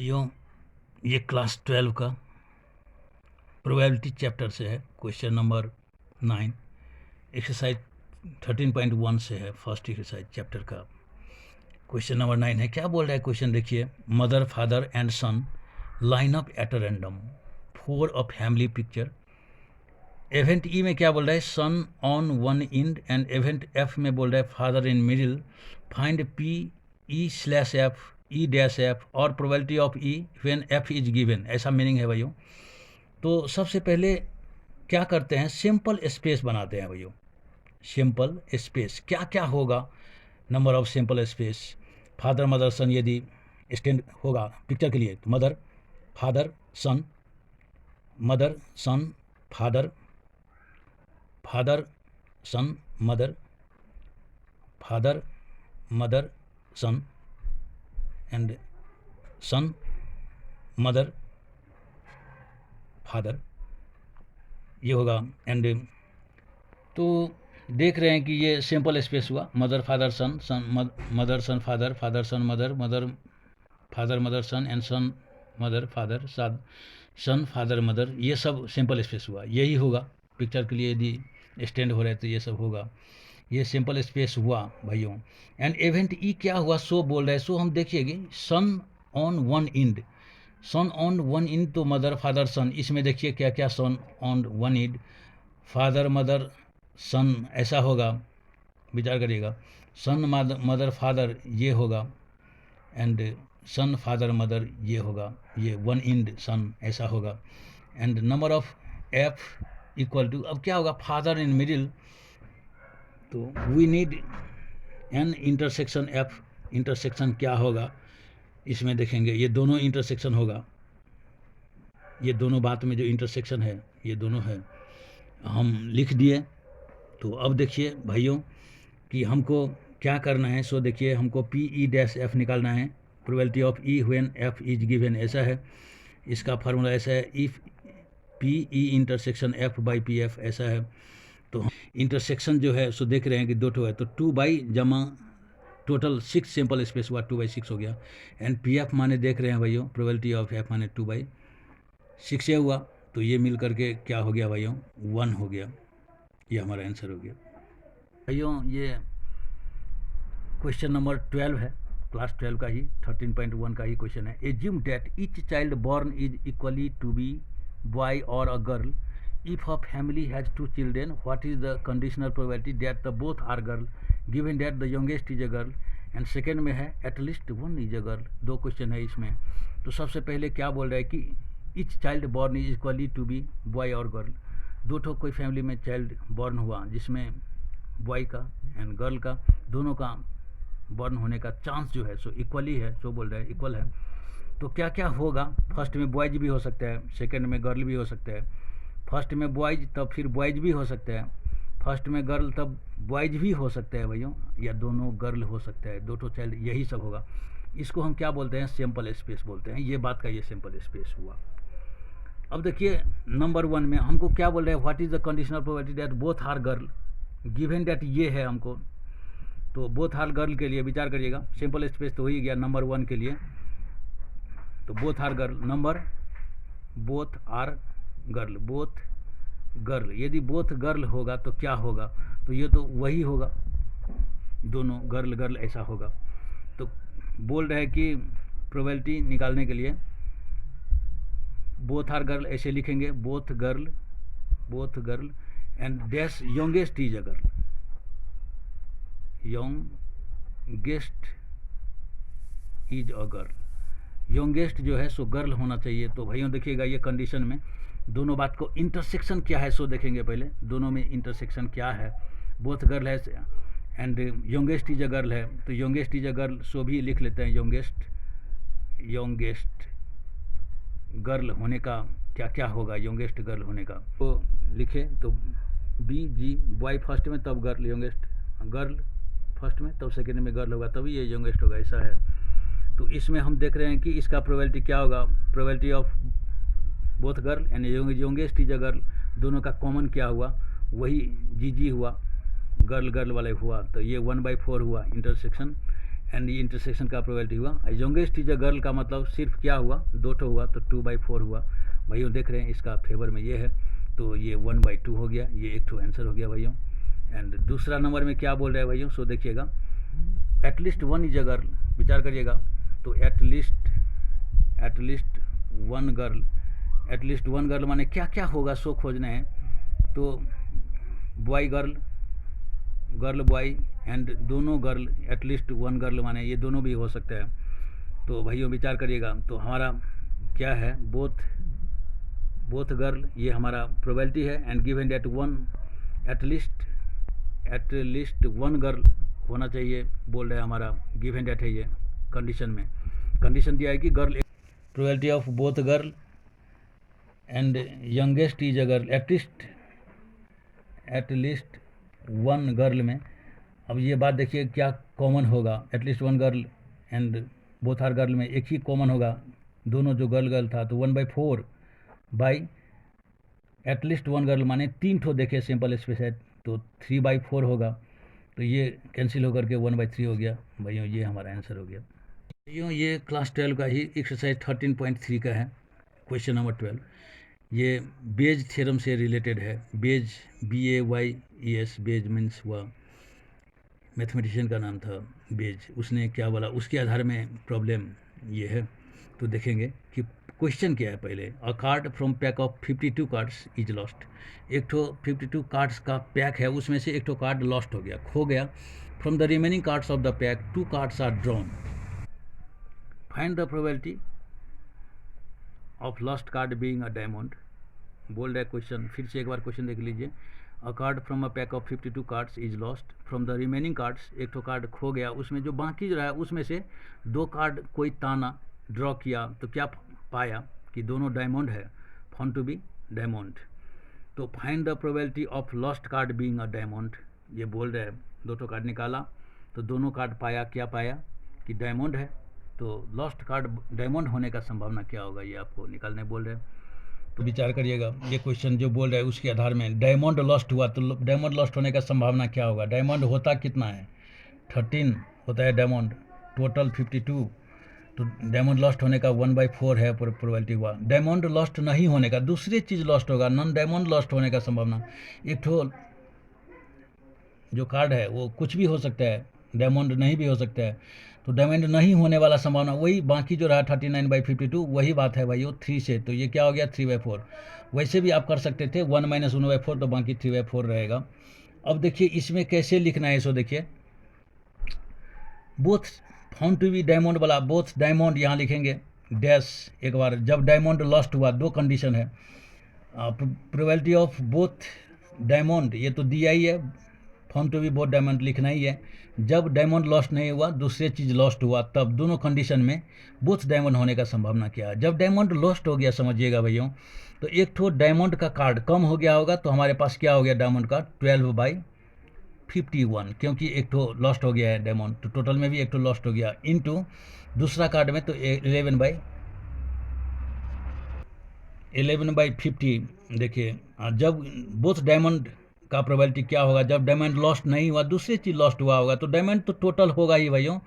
भाइयों, ये क्लास 12 का प्रोबेबिलिटी चैप्टर से है। क्वेश्चन नंबर 9 एक्सरसाइज 13.1 से है। फर्स्ट एक्सरसाइज चैप्टर का क्वेश्चन नंबर 9 है। क्या बोल रहा है क्वेश्चन देखिए। Mother, father and son line up at a random for a family picture. Event E में क्या बोल रहा है, son on one end, and event F में बोल रहा है father in middle. Find P E slash F E dash F और probability of E when F is given. ऐसा मीनिंग है भाइयों। तो सबसे पहले क्या करते हैं, सिंपल स्पेस बनाते हैं भाइयों। सिंपल स्पेस क्या क्या होगा, number of simple space. Father mother son यदि स्टैंड होगा पिक्चर के लिए तो mother father son, mother son father, father son mother, father mother son and son mother father, ये होगा। एंड तो देख रहे हैं कि ये सिंपल स्पेस हुआ। Mother father son, son mother son father, father son mother, mother father mother son and son mother father, son father mother, ये सब सिंपल स्पेस हुआ। यही होगा पिक्चर के लिए यदि स्टैंड हो रहे तो ये सब होगा। ये सिंपल स्पेस हुआ भाइयों। एंड इवेंट ई क्या हुआ, सो बोल रहा है। सो हम देखिएगे son on one end, son on one end तो मदर फादर सन, इसमें देखिए क्या क्या son on one end, father mother son, ऐसा होगा, विचार करिएगा। सन मदर फादर ये होगा, एंड सन फादर मदर ये होगा, ये वन इंड सन ऐसा होगा। And number of F equal to, अब क्या होगा, फादर इन मिडिल, तो we need an intersection F. Intersection क्या होगा इसमें देखेंगे, ये दोनों इंटरसेक्शन होगा। ये दोनों बात में जो इंटरसेक्शन है ये दोनों है, हम लिख दिए। तो अब देखिए भाइयों कि हमको क्या करना है। सो देखिए हमको पी ई डैश एफ निकालना है। Probability of E when F is given ऐसा है। इसका फार्मूला ऐसा है, if P E intersection F by P F ऐसा है। तो इंटरसेक्शन जो है सो देख रहे हैं कि दो ठो है, तो 2 जमा टोटल 6 सिंपल स्पेस हुआ, 2/6 हो गया। एंड पी एफ माने देख रहे हैं भाइयों, प्रोबेबिलिटी ऑफ एफ माने 2/6 ये हुआ। तो ये मिल करके क्या हो गया भाइयों, 1 हो गया। ये हमारा आंसर हो गया भाइयों। ये क्वेश्चन नंबर 12 है, क्लास 12 का ही 13.1 का ही क्वेश्चन है। Assume that each child born is equally to be boy और a girl. If a family has 2 children, what is the conditional probability that the both are girl, given that the youngest is a girl. And second में है at least one is a girl. 2 question है इसमें। तो सबसे पहले क्या बोल रहा है कि each child born is equally to be boy और गर्ल। दो ठो कोई फैमिली में चाइल्ड बॉर्न हुआ जिसमें बॉय का एंड गर्ल का दोनों का बॉर्न होने का चांस जो है सो इक्वली है। सो बोल रहा है इक्वल है। तो क्या क्या होगा, फर्स्ट में बॉयज भी हो सकता है, सेकंड में गर्ल भी हो सकता है। फर्स्ट में बॉयज तब फिर बॉयज भी हो सकता है, फर्स्ट में गर्ल तब बॉयज भी हो सकता है भाइयों, या दोनों गर्ल हो सकता है, दो ठो चाइल्ड, यही सब होगा। इसको हम क्या बोलते हैं, सिंपल स्पेस बोलते हैं। ये बात का ये सिंपल स्पेस हुआ। अब देखिए नंबर 1 में हमको क्या बोल रहे हैं, what is the conditional probability that both are girl, given that ये है हमको। तो बोथ आर गर्ल के लिए विचार करिएगा, सिंपल स्पेस तो हो ही गया नंबर 1 के लिए। तो both are girl, number both are girl, both girl, यदि बोथ गर्ल होगा तो क्या होगा, तो ये तो वही होगा, दोनों गर्ल गर्ल ऐसा होगा। तो बोल रहे हैं कि प्रोबेबिलिटी निकालने के लिए बोथ आर गर्ल ऐसे लिखेंगे, both girl and dash youngest is a girl, youngest is a girl. Youngest जो है सो गर्ल होना चाहिए। तो भाइयों देखिएगा ये कंडीशन में दोनों बात को इंटरसेक्शन क्या है सो देखेंगे पहले, दोनों में इंटरसेक्शन क्या है। बोथ गर्ल है and youngest is a girl है, तो youngest is a girl so भी लिख लेते हैं। यंगेस्ट गर्ल होने का क्या क्या होगा, यंगेस्ट गर्ल होने का तो लिखे। तो बी जी बॉय फर्स्ट में तब गर्ल, यंगेस्ट गर्ल फर्स्ट में तब सेकेंड में गर्ल होगा, तभी ये यंगेस्ट होगा, ऐसा है। तो इसमें हम देख रहे हैं कि इसका प्रोबेबिलिटी क्या होगा, probability of both girl and youngest is a girl, दोनों का कॉमन क्या हुआ, वही जी हुआ, गर्ल गर्ल वाले हुआ। तो ये 1/4 हुआ इंटरसेक्शन। एंड ये इंटरसेक्शन का प्रोबेबिलिटी हुआ। यंगेस्ट इज अ गर्ल का मतलब सिर्फ क्या हुआ, 2 हुआ तो 2/4 हुआ। भाइयों देख रहे हैं इसका फेवर में ये है, तो ये 1/2 हो गया, ये एक आंसर हो गया भाइयों। एंड दूसरा नंबर में क्या बोल रहे हैं भाइयों, सो देखिएगा, एटलीस्ट 1 इज अ गर्ल, विचार करिएगा। तो एटलीस्ट 1 गर्ल माने क्या क्या होगा सो खोजने हैं। तो boy girl, girl boy, and दोनों गर्ल, एटलीस्ट 1 गर्ल माने ये दोनों भी हो सकता है। तो भाइयों विचार करिएगा, तो हमारा क्या है, बोथ गर्ल, ये हमारा प्रोबेबिलिटी है। And given that at least 1 girl होना चाहिए, बोल रहे हैं हमारा गिवन दैट है ये कंडीशन में। कंडीशन दिया है कि girl, probability of both girl and youngest is a girl, at least 1 girl में। अब ये बात देखिए क्या कॉमन होगा, at least 1 girl and both are girl में एक ही कॉमन होगा, दोनों जो गर्ल था। तो 1/4 बाई एटलीस्ट 1 गर्ल माने 3 ठो देखे सिंपल स्पेस है, तो 3/4 होगा। तो ये कैंसिल होकर के 1/3 हो गया भाइयों, ये हमारा आंसर हो गया भाइयों। ये क्लास 12 का ही एक्सरसाइज 13.3 का है, क्वेश्चन नंबर 12। ये बेज थ्योरम से रिलेटेड है। बेज, BAYES, बेज मीन्स हुआ मैथमेटिशियन का नाम था बेज, उसने क्या बोला उसके आधार में प्रॉब्लम ये है। तो देखेंगे कि क्वेश्चन क्या है। पहले, अ card from pack of 52 cards is lost, एक ठो 52 कार्ड्स का पैक है, उसमें से एक ठो कार्ड लॉस्ट हो गया, खो गया। From the remaining cards of the pack 2 cards are drawn, find the probability of lost card being a diamond. बोल रहा है क्वेश्चन, फिर से एक बार क्वेश्चन देख लीजिए। अ card from a pack of 52 cards is lost, from the remaining cards, एक तो कार्ड खो गया, उसमें जो बाकी जो रहा उसमें से 2 कार्ड कोई ताना ड्रॉ किया, तो क्या पाया कि दोनों डायमंड है, फाउंड टू बी डायमंड। तो find the probability of lost card being a diamond, ये बोल रहे हैं 2 कार्ड निकाला, तो दोनों कार्ड पाया, क्या पाया कि डायमंड है। तो लॉस्ट कार्ड डायमंड होने का संभावना क्या होगा, ये आपको निकालने बोल रहे हैं। तो विचार करिएगा, ये क्वेश्चन जो बोल रहा है उसके आधार में डायमंड लॉस्ट हुआ, तो डायमंड लॉस्ट होने का संभावना क्या होगा। डायमंड होता कितना है, 13 होता है डायमंड, टोटल 52, तो डायमंड लॉस्ट होने का 1/4 है प्रोबेबिलिटी हुआ। डायमंड लॉस्ट नहीं होने का, दूसरी चीज़ लॉस्ट होगा, नॉन डायमंड लॉस्ट होने का संभावना, एक ठो जो कार्ड है वो कुछ भी हो सकता है, डायमंड नहीं भी हो सकता है। तो डायमंड नहीं होने वाला संभावना वही बाकी जो रहा 39/52, वही बात है भाई वो 3 से, तो ये क्या हो गया 3/4। वैसे भी आप कर सकते थे 1 - 1/4, तो बाकी 3/4 रहेगा। अब देखिए इसमें कैसे लिखना है, सो देखिए both found to be diamond वाला, बोथ डायमंड यहाँ लिखेंगे डैश एक बार। जब डायमंड लॉस्ट हुआ, 2 कंडीशन है, प्रोबेबिलिटी ऑफ बोथ डायमंड, ये तो दिया ही है, found to be both diamond लिखना ही है। जब डायमंड लॉस्ट नहीं हुआ, दूसरी चीज़ लॉस्ट हुआ, तब दोनों कंडीशन में बोथ डायमंड होने का संभावना क्या है। जब डायमंड लॉस्ट हो गया, समझिएगा भैया, तो एक ठो डायमंड का कार्ड कम हो गया होगा, तो हमारे पास क्या हो गया डायमंड का 12/51, क्योंकि एक ठो लॉस्ट हो गया है डायमंड, तो टोटल में भी एक ठो लॉस्ट हो गया, इनटू दूसरा कार्ड में तो 11/50। देखिए जब बोथ डायमंड का प्रोबेबिलिटी क्या होगा, जब डायमंड लॉस्ट नहीं हुआ, दूसरी चीज़ लॉस्ट हुआ होगा, तो डायमंड तो टोटल होगा ही भाइयों,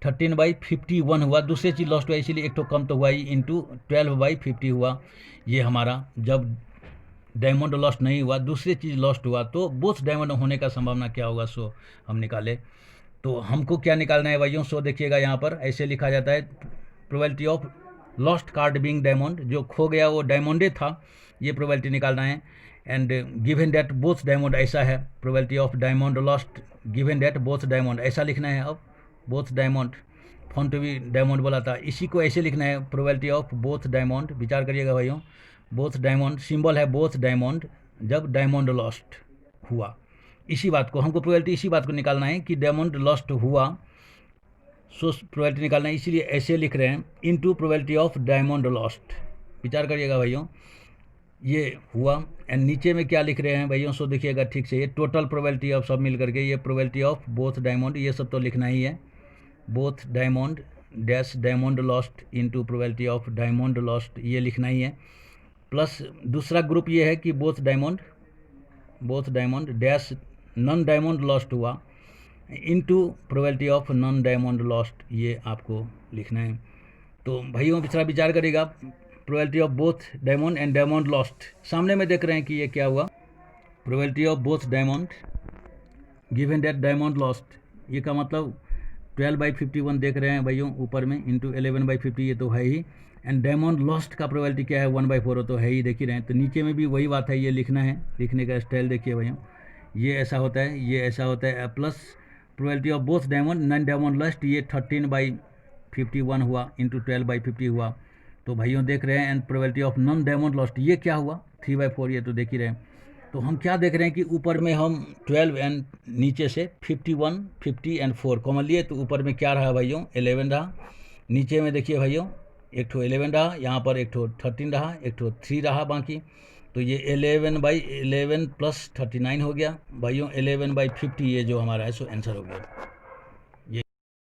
13/51 हुआ, दूसरी चीज़ लॉस्ट हुआ, इसीलिए एक तो कम तो हुआ ही, इंटू 12/50 हुआ। ये हमारा जब डायमंड लॉस्ट नहीं हुआ, दूसरी चीज़ लॉस्ट हुआ, तो बोथ डायमंड होने का संभावना क्या होगा, सो हम निकाले। तो हमको क्या निकालना है भाइयों, सो देखिएगा यहाँ पर ऐसे लिखा जाता है, probability of lost card being diamond, जो खो गया वो डायमंडे था, ये प्रोबेबिलिटी निकालना है। And given that both diamond, ऐसा है probability of diamond lost given that both diamond, ऐसा लिखना है। अब both diamond found to be diamond बोला था, इसी को ऐसे लिखना है, प्रोबेबिलिटी ऑफ बोथ डायमंड, विचार करिएगा भाइयों, बोथ डायमंड सिंबल है बोथ डायमंड, जब डायमंड लॉस्ट हुआ, इसी बात को हमको प्रोबेबिलिटी, इसी बात को निकालना है कि डायमंड लॉस्ट हुआ, सो प्रोबेबिलिटी निकालना है, इसीलिए ऐसे लिख रहे हैं, into probability of diamond lost. विचार करिएगा भाइयों, ये हुआ। एंड नीचे में क्या लिख रहे हैं भाइयों, सो देखिएगा ठीक से, ये टोटल प्रोबेबिलिटी ऑफ सब मिल करके, ये प्रोबेबिलिटी ऑफ बोथ डायमंड, ये सब तो लिखना ही है, both diamond dash diamond lost into probability of diamond lost, ये लिखना ही है। प्लस दूसरा ग्रुप ये है कि both diamond dash non diamond lost हुआ, into probability of non diamond lost, ये आपको लिखना है। तो भाइयों पिछड़ा विचार करेगा, probability of both diamond and diamond lost, सामने में देख रहे हैं कि ये क्या हुआ, probability of both diamond given that diamond lost, ये का मतलब 12/51 देख रहे हैं भाइयों ऊपर में, इंटू 11/50, ये तो है ही। एंड डायमंड लॉस्ट का प्रोबेबिलिटी क्या है, 1/4 तो है ही, देख ही रहे हैं। तो नीचे में भी वही बात है, ये लिखना है, लिखने का स्टाइल देखिए भाइयों, ये ऐसा होता है, ये ऐसा होता है, plus probability of both diamond non diamond lost, ये 13/51 हुआ, इंटू 12/50 हुआ। तो भाइयों देख रहे हैं, and probability of non diamond lost ये क्या हुआ, 3/4, ये तो देख ही रहे हैं। तो हम क्या देख रहे हैं कि ऊपर में हम 12 एंड नीचे से 51, 50 एंड 4 कॉमन लिए, तो ऊपर में क्या रहा भाइयों, 11 रहा। नीचे में देखिए भाइयों, एक ठो 11 रहा, यहाँ पर एक ठो 13 रहा, एक ठो 3 रहा बाकी। तो ये 11/11 + 39 हो गया भाइयों, 11/50 ये जो हमारा है सो आंसर हो गया।